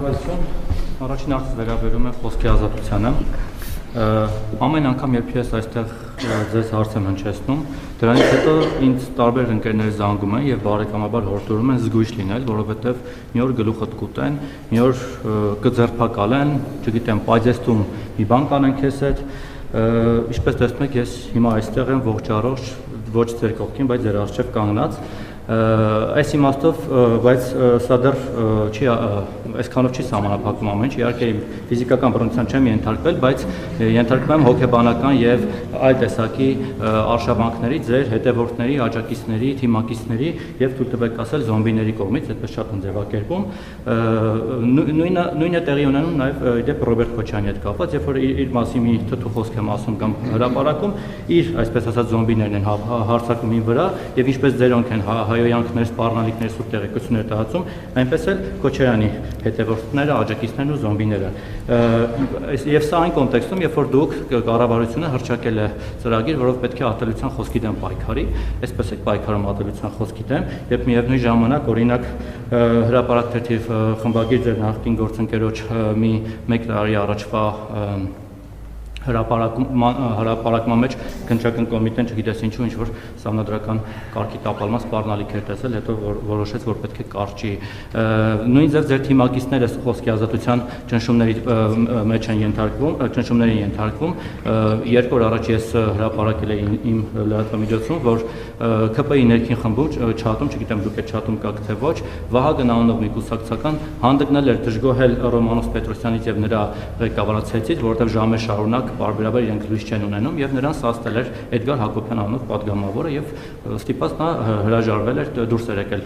Շնորհակալություն, առաջին հարցը վերաբերում է խոսքի ազատությանը, ամեն անգամ երբ ես այստեղ ձեզ հարց եմ հնչեցնում, դրանից հետո ինձ տարբեր ընկերներ զանգում են և բարեկամաբար հորդորում են զգույշ լինել, որովհետև մի օր գլուխդ կուտեն, մի օր կձերբակալեն, չգիտեմ, պայծեստում մի բան կանեն քեզ հետ, ինչպես տեսնում եք, ես հիմա այստեղ եմ ողջ առողջ, ոչ ձեր կողքին, բայց ձեր առջև կանգնած, այս իմաստով, բայց սա դեռ այսքանով չի սահմանափակում ամեն ինչ, իհարկե ֆիզիկական բռնության չեմ ենթարկվել, բայց ենթարկվում եմ հոգեբանական և այլ տեսակի արշավանքների, ձեր հետևորդների, աջակիցների, թիմակիցների և թույլ տվեք ասել զոմբիների կողմից, այդպես շատ են ձևակերպում, նույնը տեղի ունենում նաև իդեպ Ռոբերտ Քոչյանի հետ կապված, երբ որ իր մասին մի թթու խոսք եմ ասում կամ հրապարակում, իր այսպես ասած զոմբիներն են հարձակում ին վրա և ինչպես ձերոնք են հայոյանքներ, սպառնալիքներ, սուր տեղեկություններ տահածում, այնպես էլ Քոչարյանի հետևորդները, աջակիցներն ու զոմբիները։ Եվ սա այն կոնտեքստում, երբ որ դուք կառավարությունը հռչակել է ծրագիր, որով պետք է ատելության խոսքի դեմ պայքարի, այսպես է պայքարում ատելության խոսքի դեմ, երբ միևնույն ժամանակ օրինակ հրապարակ թերթի խմբագիր ձեր նախկին գործընկերոջ մեկ տարի առաջվա հրապարակման մեջ քննչական կոմիտեն չգիտես ինչու ինչ-որ սահմանադրական կարգի տապալման սպառնալիք էր տեսել, հետո որոշեց, որ պետք է կարճի։ Նույն ձև ձեր թիմակիցները խոսքի ազատության ճնշումների մեջ են ենթարկվում, երկու օր առաջ ես հրապարակել էի իմ լրատվամիջոցում, որ ՔՊ-ի ներքին խմբում չաթում, չգիտեմ դուք այդ չաթում կաք թե ոչ, Վահագն անունով մի կուսակցական հանդգնել էր դժգոհել Ռոմանոս Պետրոսյանից եւ նրա ղեկավարացիից, որովհետեւ ժամեր շարունակ պարբերաբար իրենք լույս չեն ունենում եւ նրան սաստել էր Էդգար Հակոբյան անունով պատգամավորը եւ ստիպած նա հրաժարվել էր դուրս էր եկել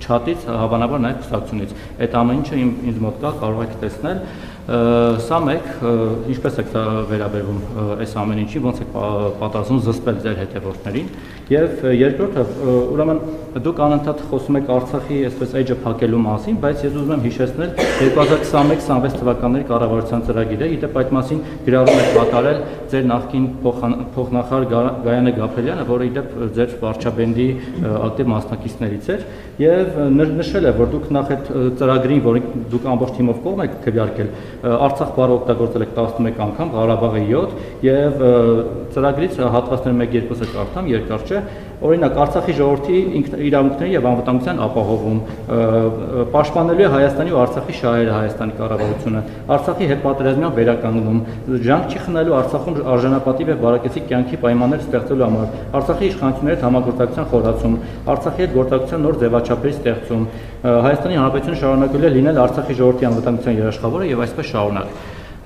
չաթից, հավանաբար նաեւ կուսակցությունից։ Այդ ամեն ինչը ինձ մոտ կա, կարող եք տեսնել։ Սա մեկ, ինչպես եք վերաբերվում այս ամեն ինչի, ոնց եք պատրաստվում զսպել ձեր հետևորդներին եւ երկրորդը, ուրեմն դուք անընդհատ խոսում եք Արցախի այսպես էջը փակելու մասին, բայց ես ուզում եմ հիշեցնել 2021-26 թվականների կառավարության ծրագիրը, իդեպ այդ մասին գրառում եք կատարել ձեր նախկին փոխնախարար Գայանե Գաբրելյանը, որը իդեպ ձեր վարչապետի ակտիվ մասնակիցներից էր եւ նշել է, որ դուք նախ այդ ծրագրին, որին դուք ամբողջ թիմով կողմ եք քվեարկել, Արցախ բառը օգտագործել եք 11 անգամ, Ղարաբաղը 7 եւ ծրագրից հատվածներ 1-2-ը կարդամ, երկար չէ, օրինակ Արցախի ժողովրդի իրավունքների եւ անվտանգության ապահովում, պաշտպանելու է Հայաստանի ու Արցախի շահերը Հայաստանի կառավարությունը, Արցախի հետպատերազմյան վերականգնում, ջանք չի խնայելու Արցախում արժանապատիվ եւ բարեկեցիկ կյանքի պայմաններ ստեղծելու համար, Արցախի իշխանությունների հետ համագործակցության խորացում, Արցախի հետ գործակցության նոր ձևաչափերի ստեղծում, Հայաստանի Հանրապետությունը շարունակելու է լինել Արցախի ժողովրդի անվտանգության երաշխավորը եւ այսպես շարունակ։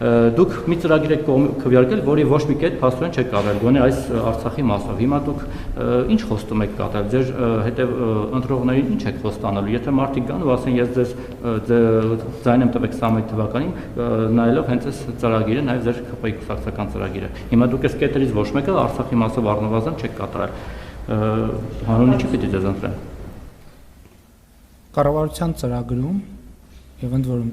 Դուք մի ծրագիր եք քվեարկել, որի ոչ մի կետ փաստորեն չեք կատարել, գոնե այս Արցախի մասով։ Հիմա դուք ինչ խոստում եք կատարել, ձեր հետև ընտրողներին ինչ եք խոստանալու։ Եթե մարդիկ գան ու ասեն, ես ձեզ ձայն եմ տվեք 21 թվականին, նայելով հենց այս ծրագիրը, նաև ձեր ԿՊ-ի կուսակցական ծրագիրը։ Հիմա դուք այս կետերից ոչ մեկը Արցախի մասով առնվազն չեք կատարել։ Հանուն ինչի պիտի ձեզ ընտրեն։ Կառավարության ծրագրում եւ ընդ որում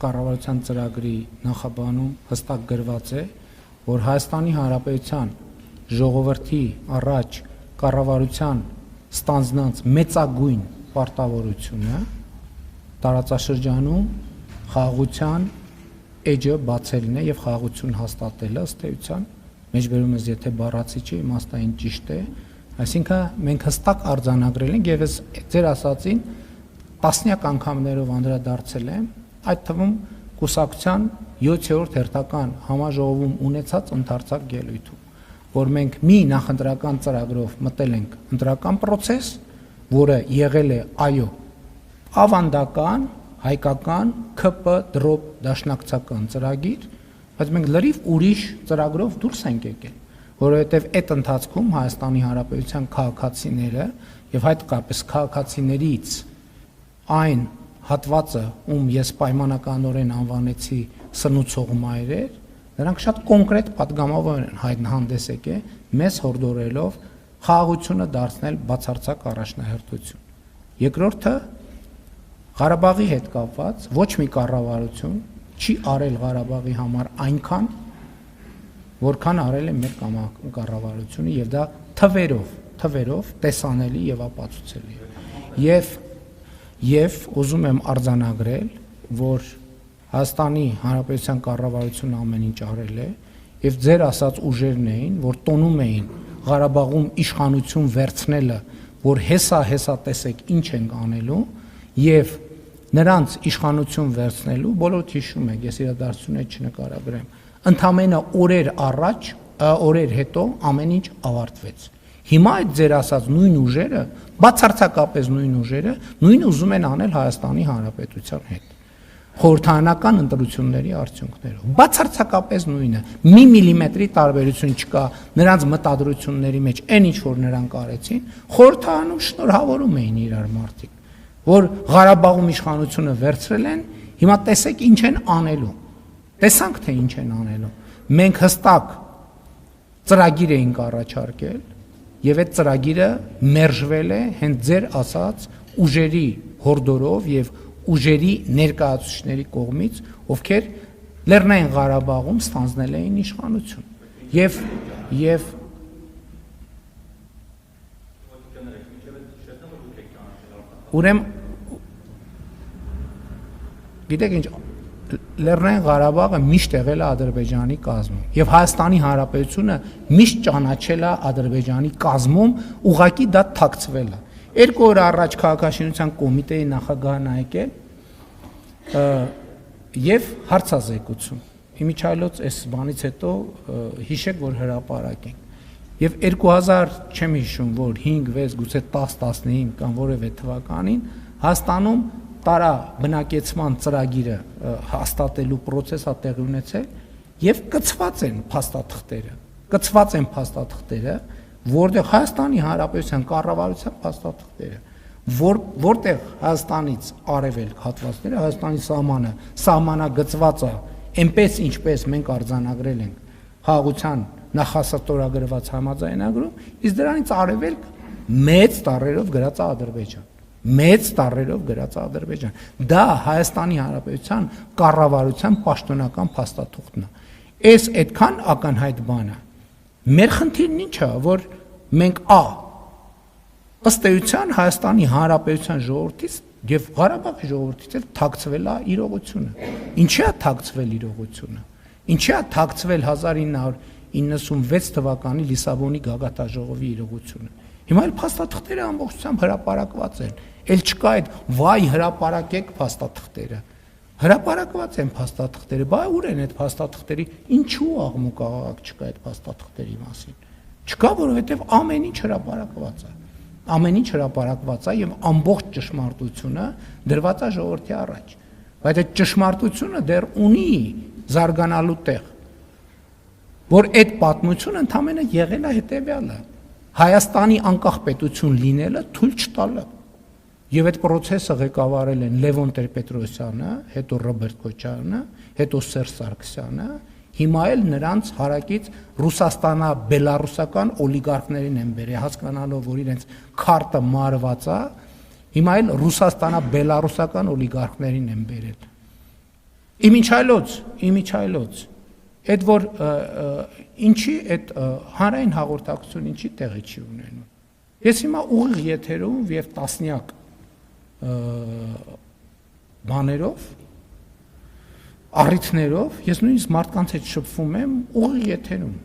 կառավարության ծրագրի նախաբանում հստակ գրված է, որ Հայաստանի Հանրապետության ժողովրդի առաջ կառավարության ստանձնած մեծագույն պարտավորությունը տարածաշրջանում խաղաղության էջը բացելն է եւ խաղաղություն հաստատելը ըստ էության մեջբերում ես եթե բառացի չի իմաստային ճիշտ է, այսինքն մենք հստակ արձանագրել ենք եւ ես ձեր ասածին տասնյակ անգամներով անդրադարձել եմ, այդ թվում կուսակցության 7-րդ հերթական համաժողովում ունեցած ընդարձակ ելույթում, որ մենք մի նախընտրական ծրագրով մտել ենք ընտրական process, որը եղել է այո, ավանդական, հայկական, ԿՊ, դրոպ, դաշնակցական ծրագիր, բայց մենք լրիվ ուրիշ ծրագրով դուրս ենք եկել, որովհետև այդ ընթացքում Հայաստանի Հանրապետության քաղաքացիները եւ հատկապես քաղաքացիներից այն հատվածը, ում ես պայմանականորեն անվանեցի սնուցող մայրեր, նրանք շատ կոնկրետ պատգամավոր են հանդես եկել, մեզ հորդորելով խաղաղությունը դարձնել բացարձակ առաջնահերթություն։ Երկրորդը Ղարաբաղի հետ կապված ոչ մի կառավարություն չի արել Ղարաբաղի համար այնքան, որքան արել է մեր կառավարությունը եւ դա թվերով տեսանելի եւ ապացուցելի է։ Եվ ուզում եմ արձանագրել, որ Հայաստանի Հանրապետության կառավարությունը ամեն ինչ արել է, եւ ձեր ասած ուժերն էին, որ տոնում էին Ղարաբաղում իշխանություն վերցնելը, որ հեսա տեսեք ինչ ենք անելու, եւ նրանց իշխանություն վերցնելու, բոլորդ հիշում եք, ես իրադարձությունները չնկարագրեմ, ընդամենը օրեր հետո ամեն ինչ ավարտվեց։ Հիմա այդ ձեր ասած նույն ուժերը, բացարձակապես նույն ուժերը, նույնը ուզում են անել Հայաստանի Հանրապետության հետ։ Խորհրդարանական ընտրությունների արդյունքներով։ Բացարձակապես նույնը, մի միլիմետրի տարբերություն չկա նրանց մտադրությունների մեջ, այն ինչ որ նրանք արեցին, խորհրդարանում շնորհավորում էին իրար մարդիկ, որ Ղարաբաղում իշխանությունը վերցրել են, հիմա տեսեք ինչ են անելու։ Տեսանք թե ինչ են անելու։ Մենք հստակ ծրագիր էինք առաջարկել, եւ այդ ծրագիրը մերժվել է հենց ձեր ասած ուժերի հորդորով եւ ուժերի ներկայացուցիչների կողմից, ովքեր Լեռնային Ղարաբաղում ստանձնել էին իշխանություն։ Եվ ուրեմն գիտեք ինչ, Լեռնային Ղարաբաղը միշտ եղել է Ադրբեջանի կազմում եւ Հայաստանի Հանրապետությունը միշտ ճանաչել է Ադրբեջանի կազմում, ուղղակի դա թաքցվել է։ 2 օր առաջ քաղաքաշինության կոմիտեի նախագահն եկել եւ հարցազեկություն։ Իմիջայլոց այս բանից հետո հիշեք, որ հրապարակ են։ Եվ 2000 չեմ հիշում, որ 5, 6, գուցե 10, 15 կամ որևէ թվականին Հայաստանում տարա բնակեցման ծրագիրը հաստատելու process-ը տեղի ունեցել եւ կցված են փաստաթղթերը, որտեղ Հայաստանի Հանրապետության կառավարության փաստաթղթերը, որտեղ Հայաստանից արևելք հատվածները, Հայաստանի սահմանագծված է, այնպես ինչպես մենք արձանագրել ենք խաղաղության նախասահմանագրված համաձայնագրում, իսկ դրանից արևելք մեծ տառերով գրած է Ադրբեջան։ Մեծ տառերով գրած է Ադրբեջան։ Դա Հայաստանի Հանրապետության կառավարության պաշտոնական փաստաթուղթն է։ Այս այդքան ակնհայտ բան է։ Մեր խնդիրն ինչ է, որ մենք ըստ էության Հայաստանի Հանրապետության ժողովրդից եւ Ղարաբաղի ժողովրդից էլ թաքցվել է իրողությունը։ Ինչի է թաքցվել իրողությունը։ Ինչի է թաքցվել 1996 թվականի Լիսաբոնի գագաթաժողովի իրողությունը։ Հիմա էլ փաստաթղթերը ամբողջությամբ հրապարակված են։ Էլ չկա այդ վայ հրապարակեք փաստաթղթերը։ Հրապարակված են փաստաթղթերը, բա ուր են այդ փաստաթղթերի, ինչու աղմուկ չկա այդ փաստաթղթերի մասին։ Չկա, որովհետև ամեն ինչ հրապարակված է։ Ամեն ինչ հրապարակված է եւ ամբողջ ճշմարտությունը դրված է ժողովրդի առաջ։ Բայց այդ ճշմարտությունը դեռ ունի զարգանալու տեղ, որ այդ պատմությունը ընդամենը եղել է հետեւյալը. Հայաստանի անկախ պետություն լինելը թույլ չտալը։ Եվ այդ process-ը ղեկավարել են Լևոն Տեր-Պետրոսյանը, հետո Ռոբերտ Քոչարյանը, հետո Սերժ Սարգսյանը, հիմա էլ նրանց հարակից ռուսաստանա-բելարուսական օլիգարխներին են բերել, հասկանալով, որ իրենց քարտը մարված է, հիմա էլ ռուսաստանա-բելարուսական օլիգարխներին են բերել։ Իմիջայլոց, այդ որ ինչի այդ հանրային հաղորդակցություն ինչի տեղի չի ունենում։ Ես հիմա ուղիղ եթերում եւ տասնյակ բաներով, առիթներով, ես նույնիսկ մարդկանց հետ շփվում եմ ուղիղ եթերում։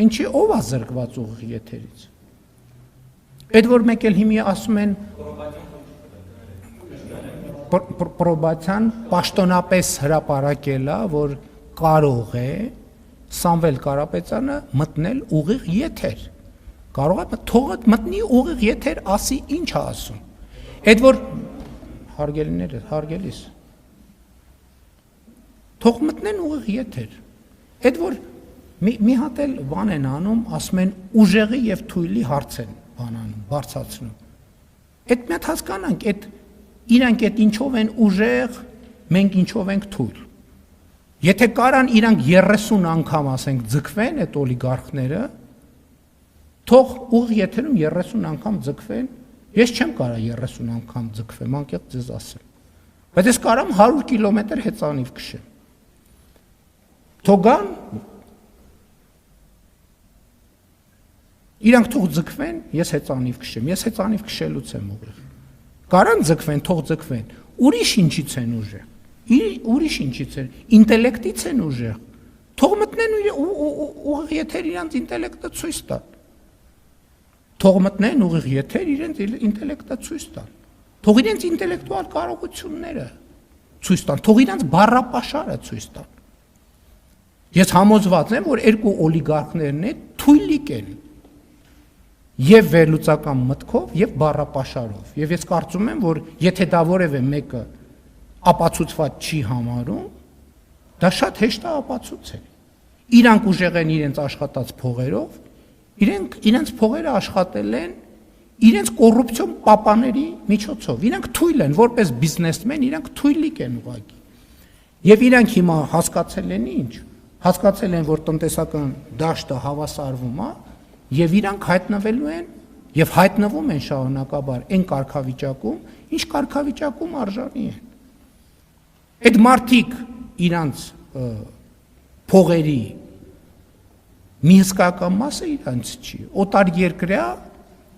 Ինչի ով է զրկված ուղիղ եթերից։ Այդ որ մեկ էլ հիմա ասում են պրոբացիան պաշտոնապես հրապարակելա, որ կարող է Սամվել Կարապետյանը մտնել ուղիղ եթեր։ Կարող է թողը մտնի ուղիղ եթեր, ասի ինչ է ասում։ Այդ որ հարգելիս թող մտնեն ուղիղ եթեր։ Այդ որ մի հատ էլ բան են անում, ասում են ուժեղի եւ թույլի հարց են բանանում, բարձրացնում։ Այդ մի հատ հասկանանք, այդ իրանք այդ ինչով են ուժեղ, մենք ինչով ենք թույլ։ Եթե կարան իրանք 30 անգամ ասենք ձգվեն այդ օլիգարխները, թող ուղիղ եթերում 30 անգամ ձգվեն, ես չեմ կարա 30 անգամ ձգվեմ, անկեղծ ձեզ ասեմ։ Բայց ես կարամ 100 կիլոմետր հեծանիվ քշեմ։ Թողան իրանք թող ձգվեն, ես հեծանիվ քշեմ, ես հեծանիվ քշելուց եմ ուղիղ։ Կարան ձգվեն, թող ձգվեն։ ուրիշ ինչից են ուժեղ։ Ուրիշ ինչից են, ինտելեկտից են ուժեղ։ Թող մտնեն ուղիղ եթեր իրենց ինտելեկտը ցույց տան։ Թող մտնեն ուղիղ եթեր իրենց ինտելեկտը ցույց տան։ Թող իրենց ինտելեկտուալ կարողությունները ցույց տան, թող իրենց բառապաշարը ցույց տան։ Ես համոզված եմ, որ երկու օլիգարխներն են թույլիկ են եւ վերլուծական մտքով եւ բառապաշարով։ Եվ ես կարծում եմ, որ եթե դա որևէ մեկը ապացուցված չի համարում, դա շատ հեշտ է ապացուցել։ Իրանք ուժեղ են իրենց աշխատած փողերով, իրենց փողերը աշխատել են իրենց կոռուպցիոն պապաների միջոցով։ Իրանք թույլ են, որպես բիզնեսմեն, իրանք թույլիկ են ուղղակի։ Եվ իրանք հիմա հասկացել են ինչ։ Հասկացել են, որ տնտեսական դաշտը հավասարվում է, եւ իրանք հայտնվելու են եւ հայտնվում են շարունակաբար այն կարգավիճակում, ինչ կարգավիճակում արժանի են։ Այդ մարդիկ իրանց փողերի մի հսկական մասը իրանց չի, օտար երկրյա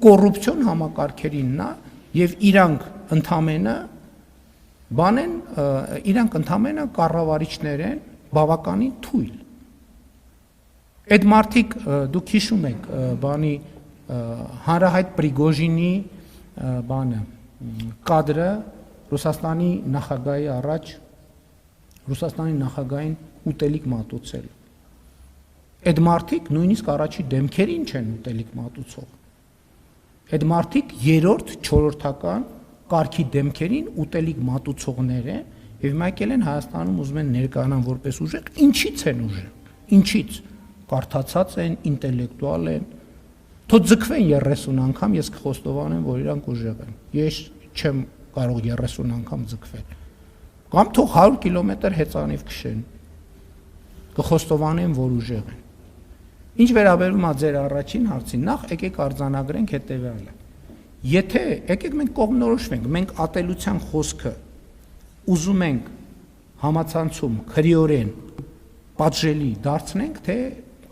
կոռուպցիոն համակարգերինն է եւ իրանք ընդամենը կառավարիչներ են բավականին թույլ։ Այդ մարդիկ դուք հիշում եք բանի հանրահայտ Պրիգոժինի բանը կադրը Ռուսաստանի նախագահի առաջ Ռուսաստանի նախագահին ուտելիք մատուցել։ Այդ մարդիկ նույնիսկ առաջի դեմքերին չեն ուտելիք մատուցող։ Այդ մարդիկ երրորդ, չորրորդական կարգի դեմքերին ուտելիք մատուցողներ են եւ եկել են Հայաստանում ուզում են ներկայանան որպես ուժեղ, ինչից են ուժեղ։ Ինչից։ Կարդացած են, ինտելեկտուալ են։ Թող ձգվեն 30 անգամ, ես կխոստովանեմ, որ իրանք ուժեղ են։ Ես չեմ կարող 30 անգամ ձգվել։ Կամ թող 100 կիլոմետր հեծանիվ քշեն։ Կխոստովանեմ, որ ուժեղ են։ Ինչ վերաբերում է ձեր առաջին հարցին, նախ եկեք արձանագրենք հետևյալը։ Եթե եկեք մենք կողմնորոշվենք, մենք ատելության խոսքը ուզում ենք համացանցում քրիորեն պատժելի դարձնենք, թե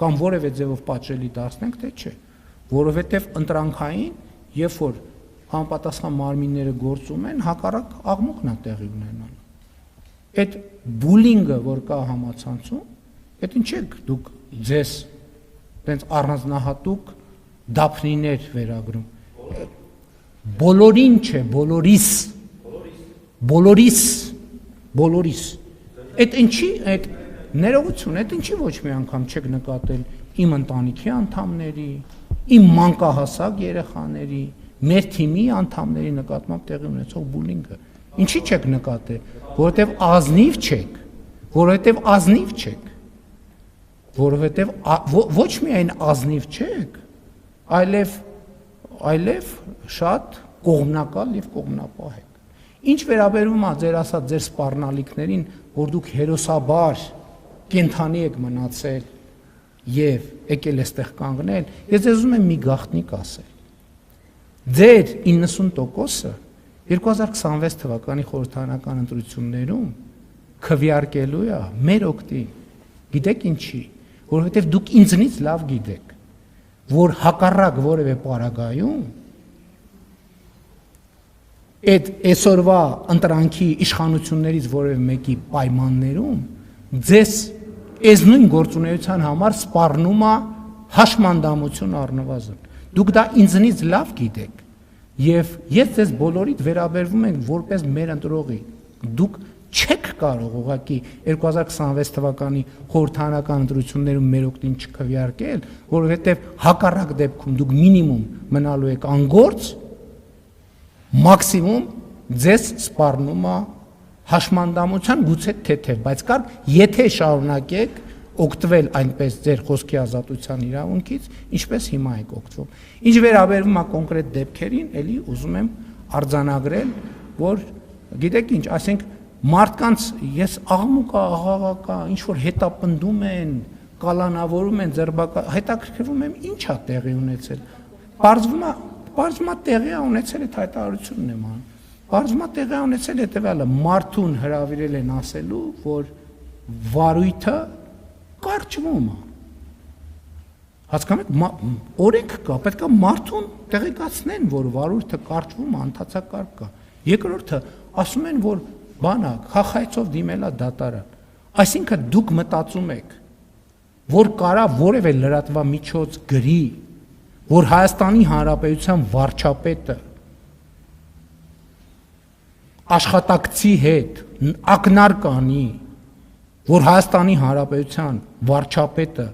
կամ որևէ ձևով պատժելի դարձնենք, թե չէ, որովհետև ընտրանքային, երբ որ համապատասխան մարմինները գործում են, հակառակ աղմուկն է տեղի ունենալու։ Այդ բուլինգը, որ կա համացանցում, այդ ինչ եք դուք ձեզ տենց առանձնահատուկ դափնիներ վերագրում։ Բոլորին չէ, բոլորիս։ Այդ ինչի, այդ ներողություն, այդ ինչի ոչ մի անգամ չեք նկատել իմ ընտանիքի անդամների, իմ մանկահասակ երեխաների, մեր թիմի անդամների նկատմամբ տեղի ունեցող բուլինգը։ Ինչի չեք նկատել, որովհետև ազնիվ չեք, որովհետև ոչ միայն ազնիվ չեք, այլև շատ կողմնակալ եւ կողմնապահ եք։ Ինչ վերաբերում է ձեր ասած ձեր սպառնալիքներին, որ դուք հերոսաբար կենթանի եք մնացել եւ եկել էստեղ կանգնել, ես ձեզ ուզում եմ մի գաղտնիք ասել։ Ձեր 90%-ը 2026 թվականի խորհրդարանական ընտրություններում քվեարկելու է մեր օգտին։ Գիտեք ինչի, որովհետեւ դուք ինձնից լավ գիտեք, որ հակառակ որևէ պարագայում այդ այսօրվա ընտրանքի իշխանություններից որևէ մեկի պայմաններում ձեզ այս նույն գործունեության համար սպառնում է հաշմանդամություն առնվազն։ Դուք դա ինձնից լավ գիտեք եւ ես ձեզ բոլորիդ վերաբերվում եմ որպես մեր ընտրողի։ Դուք չեք կարող ուղղակի 2026 թվականի խորհրդարանական ընտրություններում մեր օգտին չքվեարկել, որովհետեւ հակառակ դեպքում դուք մինիմում մնալու եք անգործ, մաքսիմում ձեզ սպառնում է հաշմանդամության գուցե թեթև, բայց կար եթե շարունակեք օգտվել այնպես ձեր խոսքի ազատության իրավունքից, ինչպես հիմա եք օգտվում։ Ինչ վերաբերում է կոնկրետ դեպքերին, ելի ուզում եմ արձանագրել, որ գիտեք ինչ, ասենք մարդկանց ես աղմուկա, աղաղակա, ինչ որ հետապնդում են, կալանավորում են, հետաքրքրվում եմ ինչ է տեղի ունեցել։ Պարզվում է տեղի ունեցել այդ հայտարարությունն եմ անում։ Պարզվում է տեղի ունեցել հետևյալը, մարդուն հրավիրել են ասելու, որ վարույթը կարճվում է։ Հասկանում եք, օրենք կա, պետք է մարդուն տեղեկացնեն, որ վարույթը կարճվում է, ընթացակարգ կա։ Երկրորդը, ասում են, որ բանակ, խախայցով դիմելա դատարան։ Այսինքն դուք մտածում եք, որ կարա որևէ լրատվամիջոց գրի, որ Հայաստանի Հանրապետության վարչապետը աշխատակցի հետ ակնարկ կանի, որ Հայաստանի Հանրապետության վարչապետը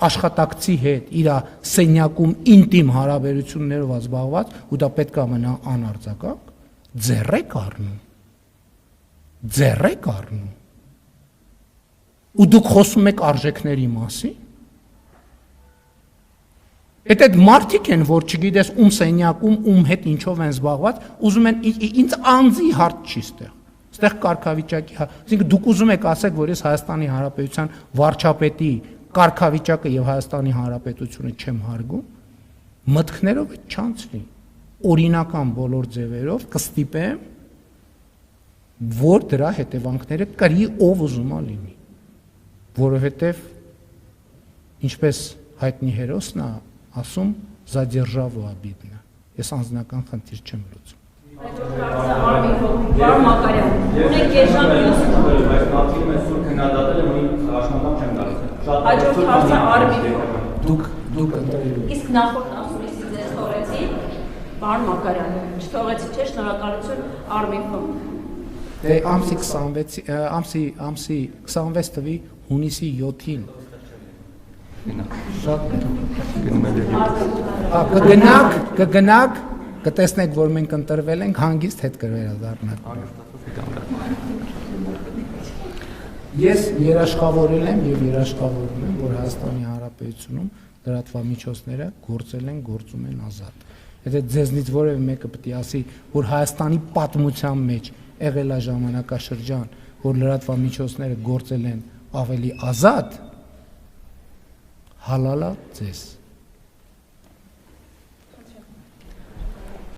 աշխատակցի հետ իր սենյակում ինտիմ հարաբերություններով զբաղված ու դա պետք է մնա անարձակակ, ձեռեք առնում։ Ու դուք խոսում եք արժեքների մասին։ Այդ մարդիկ են, որ չգիտես ում սենյակում, ում հետ ինչով են զբաղված, ուզում են ինձ անձի հարց չի ստեղ։ Ստեղ կարգավիճակի, այսինքն դուք ուզում եք ասեք, որ ես Հայաստանի Հանրապետության վարչապետի կարգավիճակը եւ Հայաստանի Հանրապետությունը չեմ հարգում, մտքներով չանցնի։ Օրինական բոլոր ձևերով կստիպեմ, որ դրա հետևանքները կրի ով ուզում է լինի, որովհետեւ ինչպես հայտնի հերոսն է ասում, «За державу обидно»։ Ես անձնական խնդիր չեմ լուծում։ Պարոն Մակարյան, ունեք երժամ մյուսը։ Բայց նախին ես սուր քննադատել եմ ու աշխատանք չեմ տալիս։ Հաջորդ հարցը Արմինով։ Դուք ընտրելու։ Իսկ նախորդ ասուլիսի ձեզ թողեցի, պարոն Մակարյան, չթողեցի, չէ՞, շնորհակալություն Արմինով։ Դե ամսի 26 թվականի հունիսի 7-ին շատ կգնաք, կտեսնեք, որ մենք ընտրվել ենք, հանգիստ հետ կվերադառնանք։ Ես երաշխավորել եմ եւ երաշխավորում եմ, որ Հայաստանի Հանրապետությունում լրատվամիջոցները գործում են ազատ։ Եթե ձեզնից որևէ մեկը պետք է ասի, որ Հայաստանի պատմության մեջ եղել է ժամանակաշրջան, որ լրատվամիջոցները գործել են ավելի ազատ, հալալա ձեզ։